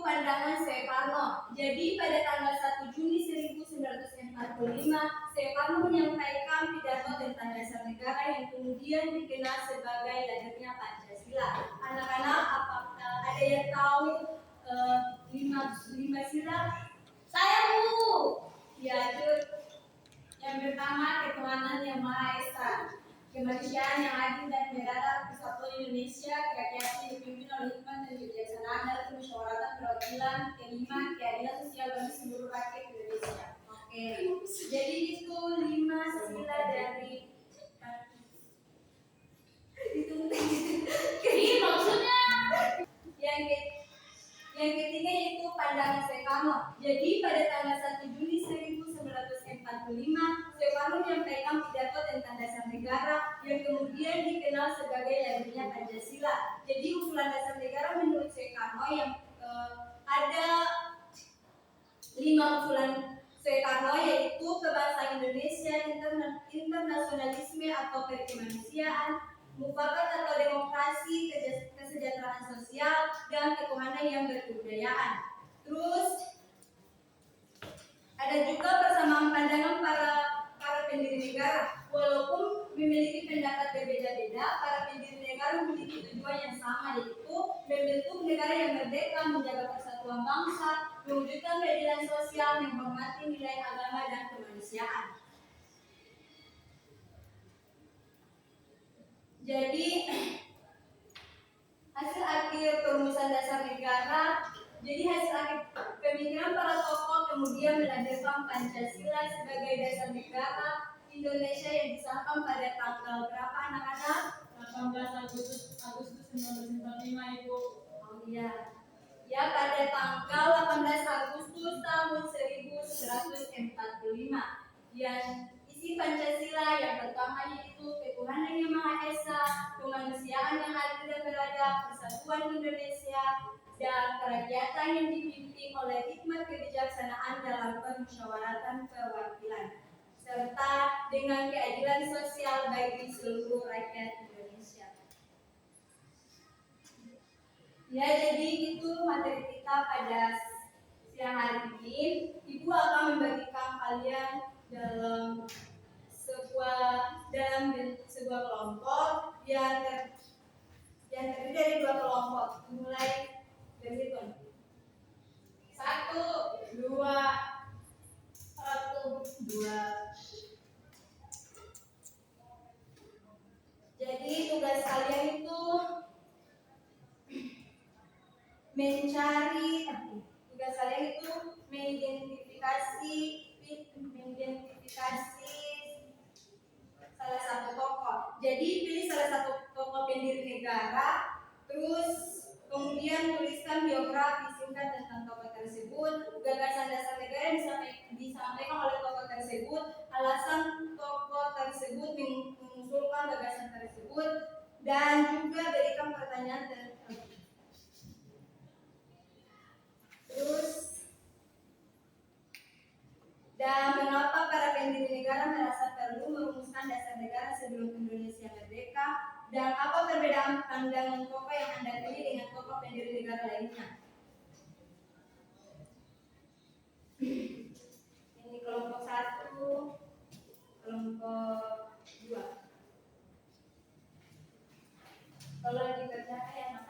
pandangan Soekarno. Jadi pada tanggal 1 Juni 1945, Soekarno menyampaikan pidato tentang dasar negara yang kemudian dikenal sebagai lahirnya Pancasila. Anak-anak, apakah ada yang tahu lima sila? Saya Bu. Ya, yang pertama, ketuhanan yang Maha Esa, kemanusiaan yang adil dan beradab, persatuan Indonesia, kerakyatan dipimpin oleh hikmat dan kebijaksanaan dalam kemusyawaratan perwakilan, kelima, keadilan sosial bagi seluruh rakyat Indonesia. Oke, jadi itu 5 sila dari itu. Jadi maksudnya yang ketiga yaitu pandangan Soekarno. Jadi pada tanggal 1 Juni 1945, Soekarno menyampaikan pidato tentang dasar negara yang kemudian dikenal sebagai lahirnya Pancasila. Jadi usulan dasar negara menurut Soekarno yang ada 5 usulan Soekarno, yaitu kebangsaan Indonesia, internasionalisme atau perkemanusiaan, mufakat atau demokrasi, kesejahteraan sosial, dan ketuhanan yang berkebudayaan. Terus ada juga persamaan pandangan para pendiri negara. Walaupun memiliki pendapat berbeda-beda, para pendiri negara memiliki tujuan yang sama, yaitu membentuk negara yang merdeka, menjaga persatuan bangsa, mewujudkan keadilan sosial, menghormati nilai agama dan kemanusiaan. Jadi hasil akhir perumusan dasar negara, jadi hasil akhir pemikiran para tokoh kemudian melahirkan Pancasila sebagai dasar negara Indonesia yang disahkan pada tanggal berapa anak-anak? 18 Agustus 1945 Ibu. Oh iya. Ya, pada tanggal 18 Agustus tahun 1945. Yang isi Pancasila yang pertama yaitu ketuhanan yang Maha Esa, kemanusiaan yang adil dan beradab, persatuan Indonesia, dan kerakyatan yang dipimpin oleh hikmat kebijaksanaan dalam permusyawaratan perwakilan, serta dengan keadilan sosial bagi seluruh rakyat Indonesia. Ya, jadi itu materi kita pada siang hari ini. Ibu akan membagikan kalian dalam sebuah kelompok yang terdiri dari 2 kelompok. Mulai dari itu. 1, 2, 1, 2. Jadi tugas kalian itu mengidentifikasi salah satu tokoh. Jadi pilih salah satu tokoh pendiri negara, terus kemudian tuliskan biografi singkat tentang tokoh tersebut, gagasan dasar negara yang disampaikan oleh tokoh tersebut, alasan tokoh tersebut mengusulkan gagasan tersebut, dan juga berikan pertanyaan dan mengapa para pendiri negara merasa perlu merumuskan dasar negara sebelum Indonesia merdeka, dan apa perbedaan pandangan tokoh yang Anda pilih dengan tokoh pendiri negara lainnya. Ini kelompok 1, kelompok 2. Kalau dikerjakan ya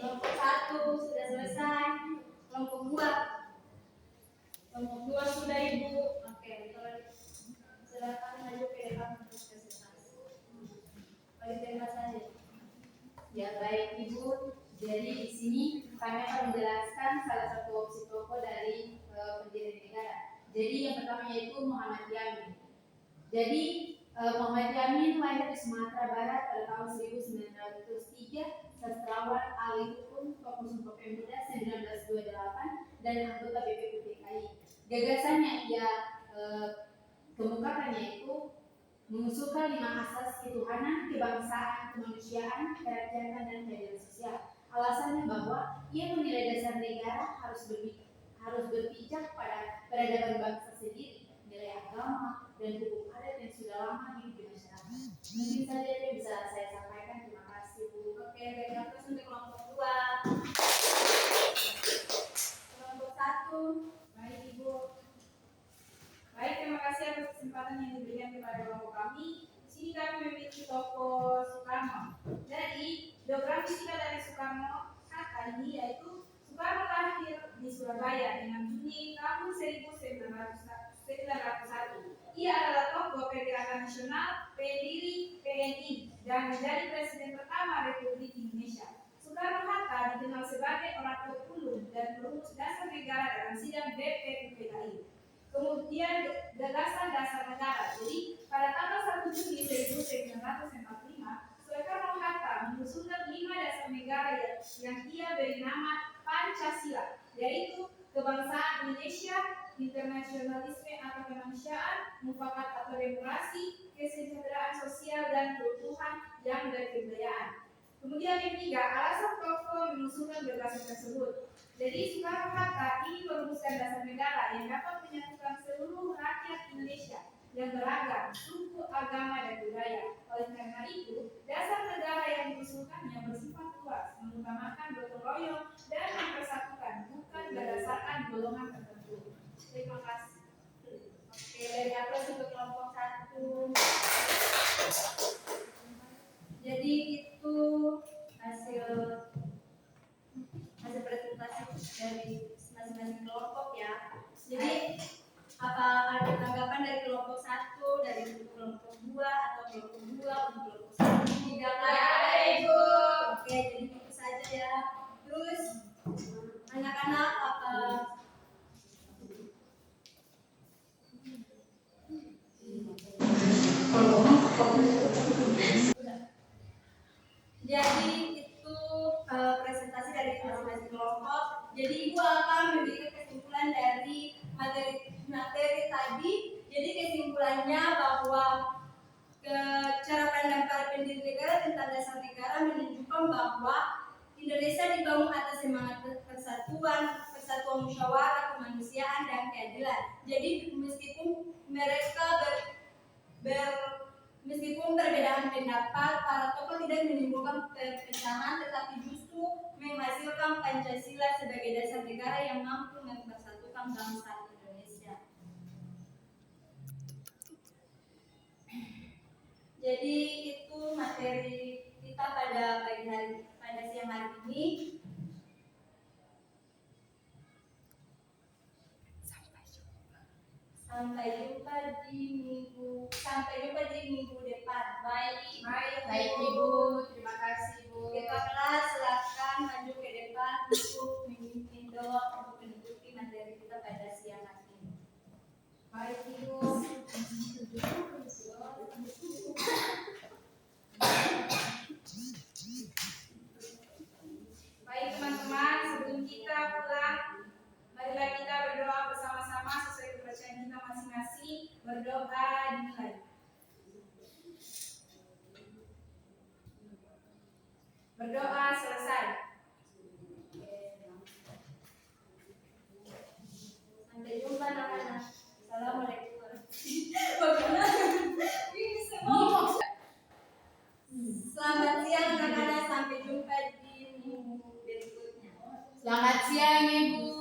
Kelompok 1 sudah selesai. Kelompok 2. Kelompok 2 sudah Ibu. Oke, silakan maju ke depan untuk presentasi. Balik tempat saja. Ya baik Ibu, jadi di sini kami akan menjelaskan salah satu opsi tokoh dari pendiri negara. Jadi yang pertama yaitu Muhammad Yamin. Jadi Muhammad Yamin lahir di Sumatera Barat pada tahun 1903, sastrawan, ahli hukum, tokoh Sumpah Pemuda 1928 dan anggota BPUPKI. Gagasan yang ia kemukakan yaitu mengusulkan 5 asas ketuhanan, kebangsaan, kemanusiaan, kerakyatan, dan keadilan sosial. Alasannya bahwa ia menilai dasar negara harus berpijak pada peradaban bangsa sendiri, nilai agama, dan hukum adat yang sudah lama hidup di masyarakat. Mungkin saja itu yang bisa saya sampaikan. Terima kasih Bu. Oke, baiklah terus untuk kelompok 2. Kelompok 1. Baik Ibu. Baik, terima kasih atas kesempatan yang diberikan kepada kelompok kami. Di sini kami memiliki tokoh Soekarno. Jadi, biografi singkat dari Soekarno Hatta ini yaitu Soekarno lahir di Surabaya 6 Juni tahun 1901. Ia adalah tokoh pergerakan nasional, pendiri PNI, dan menjadi presiden pertama Republik Indonesia. Soekarno Hatta dikenal sebagai orator ulung dan perumus dasar negara dalam sidang BPUPKI. Kemudian gagasan dasar negara. Jadi pada tanggal 1 Juni 1945, Soekarno Hatta mengusulkan 5 dasar negara yang ia beri nama Pancasila, yaitu kebangsaan Indonesia, internasionalisme atau kemanusiaan, mufakat atau demokrasi, kesejahteraan sosial, dan keutuhan yang berkebudayaan. Kemudian yang ketiga, alasan tokoh mengusulkan gagasan tersebut. Jadi Soekarno Hatta ingin merumuskan dasar negara yang dapat menyatukan seluruh rakyat Indonesia yang beragam, suku, agama, dan budaya. Oleh karena itu, dasar negara yang diusulkannya bersifat luas, mengutamakan gotong royong dan mempersatukan, bukan berdasarkan golongan tertentu. Terima kasih. Oke, dari aplaus untuk kelompok 1. Jadi itu hasil presentasi dari masing-masing kelompok ya. Jadi apa ada tanggapan dari kelompok 1, dari kelompok 2 atau kelompok 2 untuk kelompok 1? Tidak ada Ibu. Oke, jadi itu saja ya. Terus anak-anak apa jadi itu presentasi dari masing-masing kelompok. Jadi Ibu akan memberikan kesimpulan dari materi tadi. Jadi kesimpulannya bahwa cara pandang para pendiri negara tentang dasar negara menunjukkan bahwa Indonesia dibangun atas semangat persatuan musyawarah, kemanusiaan, dan keadilan. Jadi meskipun mereka meskipun perbedaan pendapat, para tokoh tidak menimbulkan perpecahan, tetapi justru menghasilkan Pancasila sebagai dasar negara yang mampu mempersatukan bangsa Indonesia. Jadi itu materi kita pada siang hari ini. Sampai jumpa di minggu depan. Baik Ibu, terima kasih Ibu. Kelas silakan maju ke depan untuk memimpin doa untuk mengikuti materi kita pada siang hari ini. Baik Ibu. Baik teman-teman, sebelum kita pulang, marilah kita berdoa bersama-sama sesuai kepercayaan kita masing-masing. Berdoa dimulai. Berdoa selesai. Selamat siang anak-anak, sampai jumpa di minggu berikutnya. Selamat siang Ibu.